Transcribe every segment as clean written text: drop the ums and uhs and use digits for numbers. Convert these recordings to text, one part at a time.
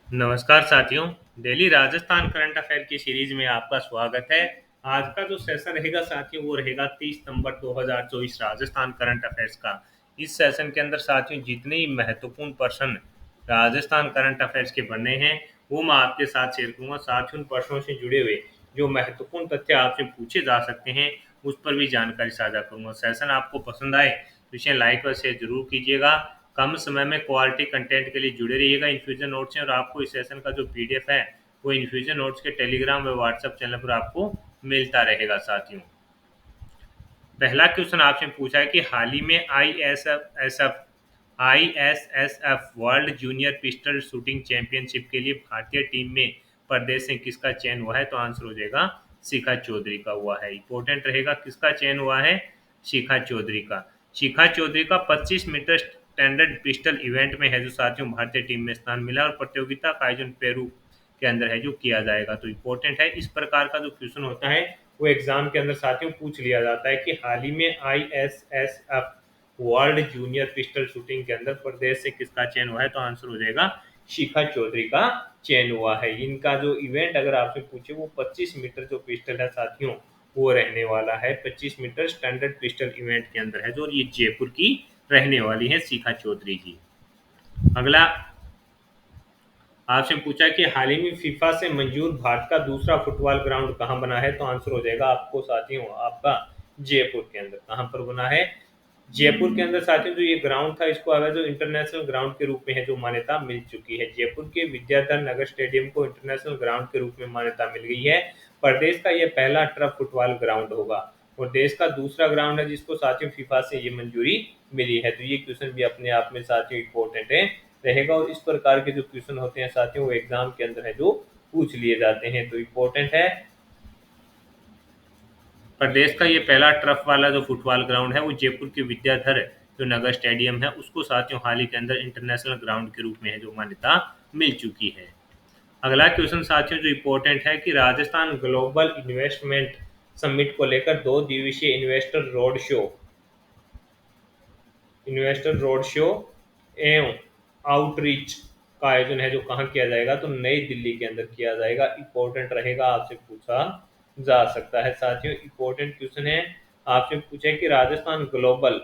नमस्कार साथियों। Daily Rajasthan current affair की सीरीज में आपका स्वागत है। आज का जो सेशन रहेगा साथियों वो रहेगा 30 नवंबर 2024 राजस्थान करंट अफेयर्स का। इस सेशन के अंदर साथियों जितने ही महत्वपूर्ण प्रश्न राजस्थान करंट अफेयर्स के बने हैं वो मैं आपके साथ शेयर करूंगा। साथ ही उन प्रश्नों से जुड़े हुए जो महत्वपूर्ण तथ्य आपसे पूछे जा सकते हैं उस पर भी जानकारी साझा करूंगा। सेशन आपको पसंद आए तो इसे लाइक और शेयर जरूर कीजिएगा। कम समय में क्वालिटी कंटेंट के लिए जुड़े रहिएगा इन्फ्यूजन नोट्स से, और आपको इस सेशन का जो पीडीएफ है वो इन्फ्यूजन नोट्स के टेलीग्राम व व्हाट्सएप चैनल पर आपको मिलता रहेगा। साथियों पहला क्वेश्चन आपसे पूछा है कि हाल ही में ISSF world junior pistol shooting championship के लिए भारतीय टीम में प्रदेश से किसका चयन हुआ है? तो आंसर हो जाएगा शिखा चौधरी का हुआ है। इंपॉर्टेंट रहेगा किसका चयन हुआ है? शिखा चौधरी का। शिखा चौधरी का 25 मीटर स्टैंडर्ड पिस्टल इवेंट में है जो साथियों भारतीय टीम में स्थान मिला, और प्रतियोगिता का आयोजन पेरू के अंदर है जो किया जाएगा। तो इम्पोर्टेंट है। इस प्रकार का जो क्वेश्चन होता है वो एग्जाम के अंदर साथियों पूछ लिया जाता है कि हाल ही में ISSF world junior pistol shooting के अंदर प्रदेश से किसका चयन हुआ है? तो आंसर हो जाएगा शिखा चौधरी का चयन हुआ है। इनका जो इवेंट अगर आपसे पूछे वो 25 मीटर जो पिस्टल है साथियों वो रहने वाला है। 25 मीटर स्टैंडर्ड पिस्टल इवेंट के अंदर है जो, और ये जयपुर की रहने वाली है शिखा चौधरी जी। अगला आपसे पूछा कि हाल ही में फीफा से मंजूर भारत का दूसरा फुटबॉल ग्राउंड कहाँ बना है? तो आंसर हो जाएगा आपको साथियों आपका जयपुर के अंदर। कहाँ पर बना है? जयपुर के अंदर साथियों। जो ये ग्राउंड था इसको अगर जो इंटरनेशनल ग्राउंड के रूप में है जो मान्यता मिल चुकी है। जयपुर के विद्याधर नगर स्टेडियम को इंटरनेशनल ग्राउंड के रूप में मान्यता मिल गई है। प्रदेश का यह पहला ट्रफ फुटबॉल ग्राउंड होगा और देश का दूसरा ग्राउंड है जिसको साथियों फीफा से ये मंजूरी मिली है। तो ये क्वेश्चन भी अपने आप में साथियों इंपॉर्टेंट है रहेगा, और इस प्रकार के जो क्वेश्चन होते हैं साथियों वो एग्जाम के अंदर है जो पूछ लिए जाते हैं। तो इम्पोर्टेंट है। प्रदेश का ये पहला ट्रफ वाला जो फुटबॉल ग्राउंड है वो जयपुर के विद्याधर जो नगर स्टेडियम है उसको साथियों हाल ही के अंदर इंटरनेशनल ग्राउंड के रूप में है जो मान्यता मिल चुकी है। अगला क्वेश्चन साथियों जो इम्पोर्टेंट है कि राजस्थान ग्लोबल इन्वेस्टमेंट समिट को लेकर 2 दिवसीय इन्वेस्टर रोड शो एवं आउटरीच का आयोजन है जो कहाँ किया जाएगा? तो नई दिल्ली के अंदर किया जाएगा। इंपॉर्टेंट रहेगा, आपसे पूछा जा सकता है। साथियों इंपॉर्टेंट क्वेश्चन है। आपसे पूछा है कि राजस्थान ग्लोबल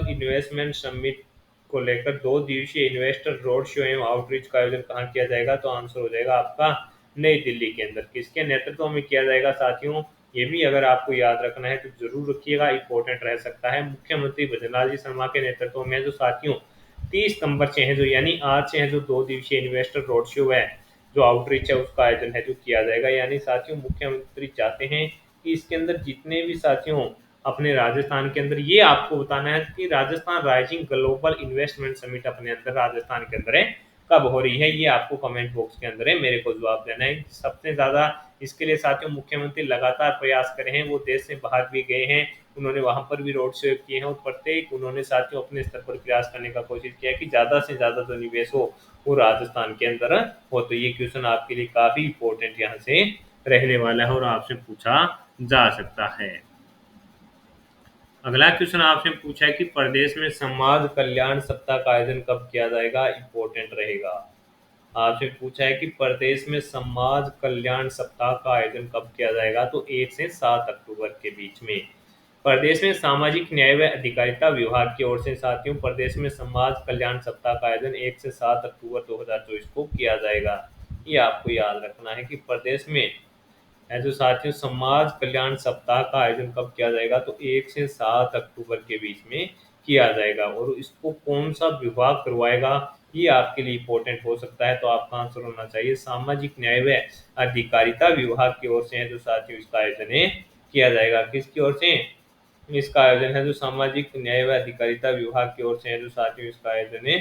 इन्वेस्टमेंट समिट को लेकर 2 दिवसीय इन्वेस्टर रोड शो एवं आउटरीच का आयोजन कहाँ किया जाएगा? तो आंसर हो जाएगा आपका नई दिल्ली के अंदर। किसके नेतृत्व में किया जाएगा साथियों? ये भी अगर आपको याद रखना है तो जरूर रखिएगा, इंपॉर्टेंट रह सकता है। मुख्यमंत्री भजनलाल जी शर्मा के नेतृत्व में जो साथियों 30 सितंबर से है जो, यानी आज से है जो 2 दिवसीय इन्वेस्टर रोड शो है जो आउटरीच है उसका आयोजन है जो किया जाएगा। यानी साथियों मुख्यमंत्री चाहते हैं कि इसके अंदर जितने भी साथियों अपने राजस्थान के अंदर, ये आपको बताना है कि Rajasthan rising global investment summit अपने अंदर राजस्थान के अंदर है कब हो रही है, ये आपको कमेंट बॉक्स के अंदर है मेरे को जवाब देना है। सबसे ज्यादा इसके लिए साथियों मुख्यमंत्री लगातार प्रयास करे हैं, वो देश से बाहर भी गए हैं, उन्होंने वहां पर भी रोड शो किए हैं, और प्रत्येक उन्होंने साथियों अपने स्तर पर प्रयास करने का कोशिश किया कि ज्यादा से ज्यादा जो निवेश हो वो राजस्थान के अंदर हो। तो ये क्वेश्चन आपके लिए काफी इंपॉर्टेंट यहाँ से रहने वाला है और आपसे पूछा जा सकता है। अगला क्वेश्चन आपने पूछा है कि प्रदेश में समाज कल्याण सप्ताह का आयोजन कब किया जाएगा? इंपॉर्टेंट रहेगा। आपसे पूछा है कि प्रदेश में समाज कल्याण सप्ताह का आयोजन कब किया जाएगा? तो 1 से 7 अक्टूबर के बीच में। प्रदेश में सामाजिक न्याय व अधिकारिता विभाग की ओर से साथियों प्रदेश में समाज कल्याण सप्ताह का आयोजन 1 से 7 अक्टूबर 2024 को किया जाएगा। ये आपको याद रखना है कि प्रदेश में है जो साथियों समाज कल्याण सप्ताह का आयोजन कब किया जाएगा? तो 1 से 7 अक्टूबर के बीच में किया जाएगा, और इसको कौन सा विभाग करवाएगा ये आपके लिए इम्पोर्टेंट हो सकता है। तो आपका आंसर होना चाहिए सामाजिक न्याय व अधिकारिता विभाग की ओर से है जो साथियों इसका आयोजन है किया जाएगा। किसकी ओर से इसका आयोजन है? जो सामाजिक न्याय व अधिकारिता विभाग की ओर से है जो साथियों इसका आयोजन है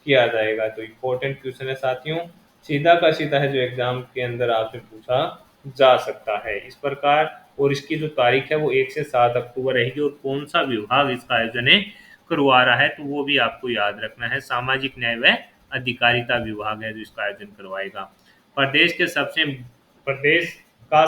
किया जाएगा। तो इम्पोर्टेंट क्वेश्चन है साथियों, सीधा का सीधा है जो एग्जाम के अंदर आपसे पूछा जा सकता है इस प्रकार। और इसकी जो तारीख है वो 1 से 7 अक्टूबर रहेगी, और कौन सा विभाग इसका आयोजन है करवा रहा है तो वो भी आपको याद रखना है। सामाजिक न्याय व अधिकारिता विभाग है जो इसका आयोजन करवाएगा। प्रदेश के सबसे प्रदेश का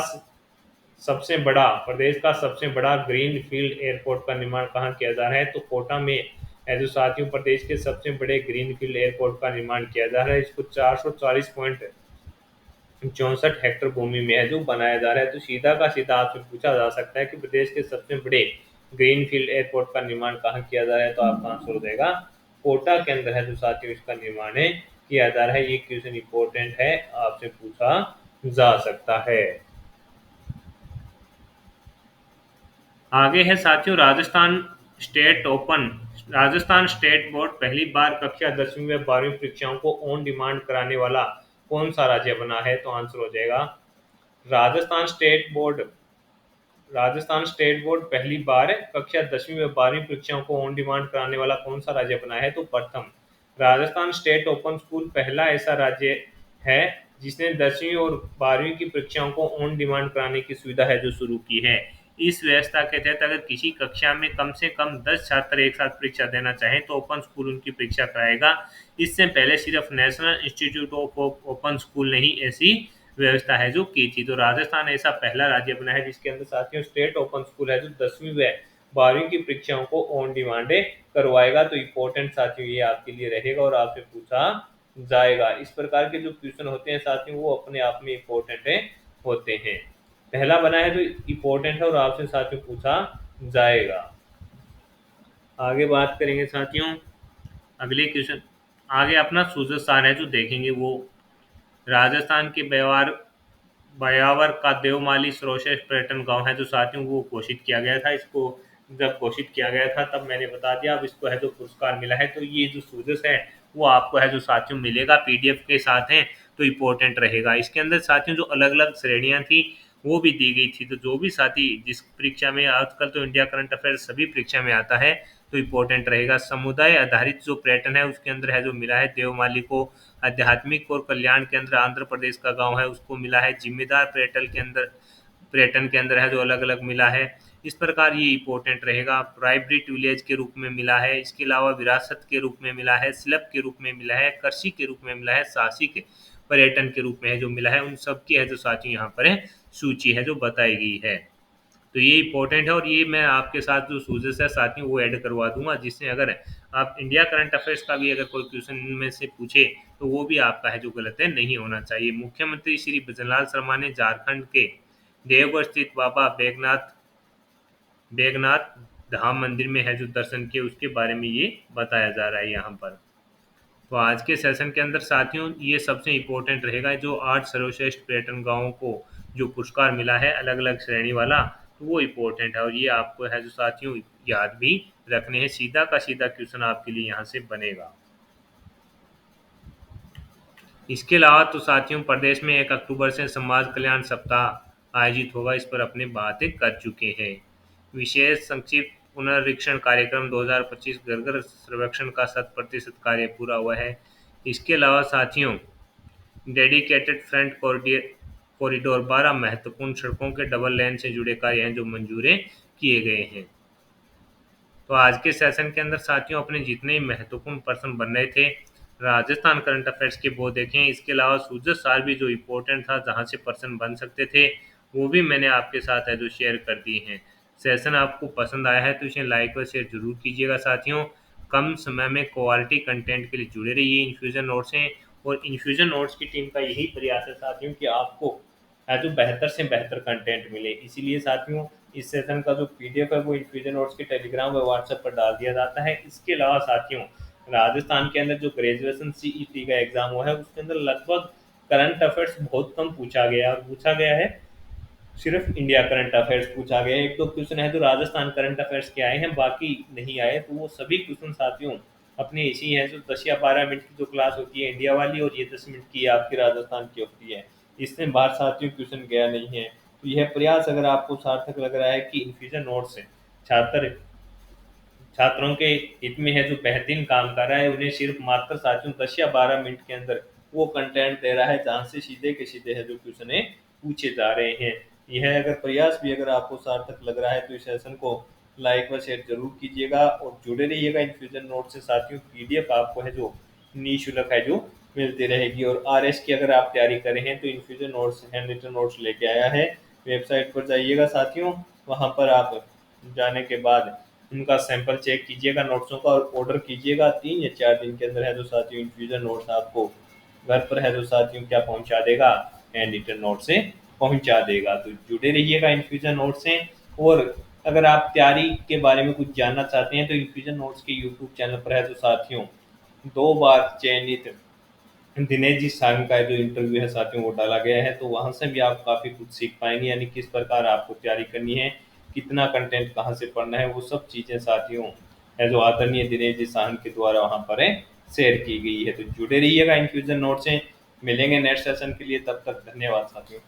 प्रदेश का सबसे बड़ा ग्रीन फील्ड एयरपोर्ट का निर्माण कहाँ किया जा रहा है? तो कोटा में है जो साथियों प्रदेश के सबसे बड़े ग्रीनफील्ड एयरपोर्ट का निर्माण किया जा रहा है। इसको 440.64 हेक्टर भूमि में है जो बनाया जा रहा है। तो सीधा का सीधा आपसे पूछा जा सकता है कि प्रदेश के सबसे बड़े ग्रीनफील्ड एयरपोर्ट का निर्माण कहाँ किया जा रहा है, तो आपका आंसर हो जाएगा कोटा के अंदर है जो साथियों इसका निर्माण है किया जा रहा है। ये क्वेश्चन इंपॉर्टेंट है, आपसे पूछा जा सकता है। आगे है साथियों राजस्थान स्टेट बोर्ड पहली बार कक्षा 10वीं व 12वीं परीक्षाओं को ऑन डिमांड कराने वाला कौन सा राज्य बना है, तो आंसर हो जाएगा Rajasthan state board. Rajasthan state board पहली बार कक्षा 10वीं व 12वीं परीक्षाओं को ऑन डिमांड कराने वाला कौन सा राज्य बना है, तो प्रथम राजस्थान स्टेट ओपन स्कूल पहला ऐसा राज्य है जिसने 10वीं और 12वीं की परीक्षाओं को ऑन डिमांड कराने की सुविधा है जो शुरू की है। इस व्यवस्था के तहत अगर किसी कक्षा में कम से कम 10 छात्र एक साथ परीक्षा देना चाहें तो ओपन स्कूल उनकी परीक्षा कराएगा। इससे पहले सिर्फ national institute of open school ने ही ऐसी व्यवस्था है जो की थी। तो राजस्थान ऐसा पहला राज्य बना है जिसके अंदर साथियों स्टेट ओपन स्कूल है जो 10वीं व 12वीं की परीक्षाओं को ऑन डिमांड करवाएगा। तो इम्पोर्टेंट साथियों ये आपके लिए रहेगा और आपसे पूछा जाएगा। इस प्रकार के जो क्वेश्चन होते हैं साथियों वो अपने आप में इम्पोर्टेंट होते हैं। पहला बना है तो इम्पोर्टेंट है और आपसे साथियों पूछा जाएगा। आगे बात करेंगे साथियों अगले क्वेश्चन। आगे अपना सूजस्थान है जो देखेंगे वो राजस्थान के बयावर का देवमाली सर्वश्रेष्ठ पर्यटन गांव है जो साथियों वो घोषित किया गया था। इसको जब घोषित किया गया था तब मैंने बता दिया, अब इसको है जो पुरस्कार मिला है। तो ये जो सूजस है वो आपको है जो साथियों मिलेगा पीडीएफ के साथ है, तो इम्पोर्टेंट रहेगा। इसके अंदर साथियों जो अलग अलग श्रेणियां थी वो भी दी गई थी। तो जो भी साथी जिस परीक्षा में आजकल तो इंडिया करंट अफेयर्स सभी परीक्षा में आता है तो इम्पोर्टेंट रहेगा। समुदाय आधारित जो पर्यटन है उसके अंदर है जो मिला है देवमाली को। आध्यात्मिक और कल्याण के अंदर आंध्र प्रदेश का गांव है उसको मिला है। जिम्मेदार पर्यटन के अंदर है जो अलग अलग मिला है। इस प्रकार ये इंपॉर्टेंट रहेगा। प्राइवेट विलेज के रूप में मिला है। इसके अलावा विरासत के रूप में मिला है, शिल्प के रूप में मिला है, कृषि के रूप में मिला है, साहसिक पर्यटन के रूप में है जो मिला है। उन सब की है जो साथियों यहाँ पर है सूची है जो बताई गई है। तो ये इंपॉर्टेंट है और ये मैं आपके साथ जो सूजेस है साथियों वो ऐड करवा दूंगा, जिससे अगर आप इंडिया करंट अफेयर्स का भी अगर कोई क्वेश्चन इनमें से पूछे तो वो भी आपका है जो गलत है नहीं होना चाहिए। मुख्यमंत्री श्री भजनलाल शर्मा ने झारखंड के देवगढ़ स्थित बाबा बेगनाथ धाम मंदिर में है जो दर्शन किए उसके बारे में ये बताया जा रहा है यहाँ पर। तो आज के सेशन के अंदर साथियों ये सबसे इम्पोर्टेंट रहेगा जो 8 सर्वश्रेष्ठ पर्यटन गांवों को जो पुरस्कार मिला है अलग अलग श्रेणी वाला, तो वो इम्पोर्टेंट है और ये आपको है जो साथियों याद भी रखने हैं। सीधा का सीधा क्वेश्चन आपके लिए यहाँ से बनेगा। इसके अलावा तो साथियों प्रदेश में 1 अक्टूबर से समाज कल्याण सप्ताह आयोजित होगा, इस पर अपने बातें कर चुके हैं। विशेष संक्षिप्त पुनरीक्षण कार्यक्रम 2025 घर घर सर्वेक्षण का 100% कार्य पूरा हुआ है। इसके अलावा साथियों डेडिकेटेड फ्रंट कॉरिडोर 12 महत्वपूर्ण सड़कों के डबल लेन से जुड़े कार्य हैं जो मंजूर किए गए हैं। तो आज के सेशन के अंदर साथियों अपने जितने महत्वपूर्ण पर्सन बन रहे थे राजस्थान करंट अफेयर्स के वो देखें। इसके अलावा सूजत साल भी जो इम्पोर्टेंट था जहाँ से पर्सन बन सकते थे वो भी मैंने आपके साथ है जो शेयर कर दिए हैं। सेशन आपको पसंद आया है तो इसे लाइक व शेयर जरूर कीजिएगा साथियों। कम समय में क्वालिटी कंटेंट के लिए जुड़े रहिए इन्फ्यूजन नोट्स हैं और इन्फ्यूजन नोट्स की टीम का यही प्रयास है साथियों कि आपको है जो बेहतर से बेहतर कंटेंट मिले। इसीलिए साथियों इस सेशन का जो पीडीएफ है वो इन्फ्यूजन नोट्स के टेलीग्राम व व्हाट्सएप पर डाल दिया जाता है। इसके अलावा साथियों राजस्थान के अंदर जो ग्रेजुएशन सीईटी का एग्जाम हुआ है उसके अंदर लगभग करंट अफेयर्स बहुत कम पूछा गया और पूछा गया है सिर्फ इंडिया करंट अफेयर्स पूछा गया है। एक दो क्वेश्चन है जो राजस्थान करंट अफेयर्स के आए हैं बाकी नहीं आए। तो वो सभी क्वेश्चन साथियों अपने इसी हैं जो 10 या 12 मिनट की जो क्लास होती है इंडिया वाली और ये 10 मिनट की आपकी राजस्थान की होती है, इससे बाहर साथियों क्वेश्चन गया नहीं है। तो यह प्रयास अगर आपको सार्थक लग रहा है कि इन्फ्यूजन नोट से छात्रों के हित में है जो बेहतरीन काम कर रहा है, उन्हें सिर्फ मात्र साथियों 10 या 12 मिनट के अंदर वो कंटेंट दे रहा है जहाँ से सीधे के सीधे है जो क्वेश्चन पूछे जा रहे हैं। यह अगर प्रयास भी अगर आपको सार्थक लग रहा है तो इस सेशन को लाइक व शेयर जरूर कीजिएगा और जुड़े रहिएगा इन्फ्यूजन नोट से साथियों। पीडीएफ आपको है जो निःशुल्क है जो मिलती रहेगी। और आरएस की अगर आप तैयारी कर रहे हैं तो infusion notes hand written notes लेके आया है, वेबसाइट पर जाइएगा साथियों। वहाँ पर आप जाने के बाद उनका सैंपल चेक कीजिएगा नोट्सों का और ऑर्डर कीजिएगा। 3 या 4 दिन के अंदर है जो साथियों इन्फ्यूजन नोट्स आपको घर पर है जो साथियों क्या पहुंचा देगा, हैंड रिटन नोट से पहुंचा देगा। तो जुड़े रहिएगा इन्फ्यूजन नोट से। और अगर आप तैयारी के बारे में कुछ जानना चाहते हैं तो इन्फ्यूजन नोट्स के यूट्यूब चैनल पर है जो साथियों 2 बार चयनित दिनेश जी सांग का जो इंटरव्यू है साथियों वो डाला गया है, तो वहां से भी आप काफी कुछ सीख पाएंगे, यानी किस प्रकार आपको तैयारी करनी है, कितना कंटेंट कहाँ से पढ़ना है, वो सब चीजें साथियों है जो आदरणीय दिनेश जी सांग के द्वारा वहां पर शेयर की गई है। तो जुड़े रहिएगा इन्फ्यूजन नोट से। मिलेंगे नेक्स्ट सेशन के लिए, तब तक धन्यवाद साथियों।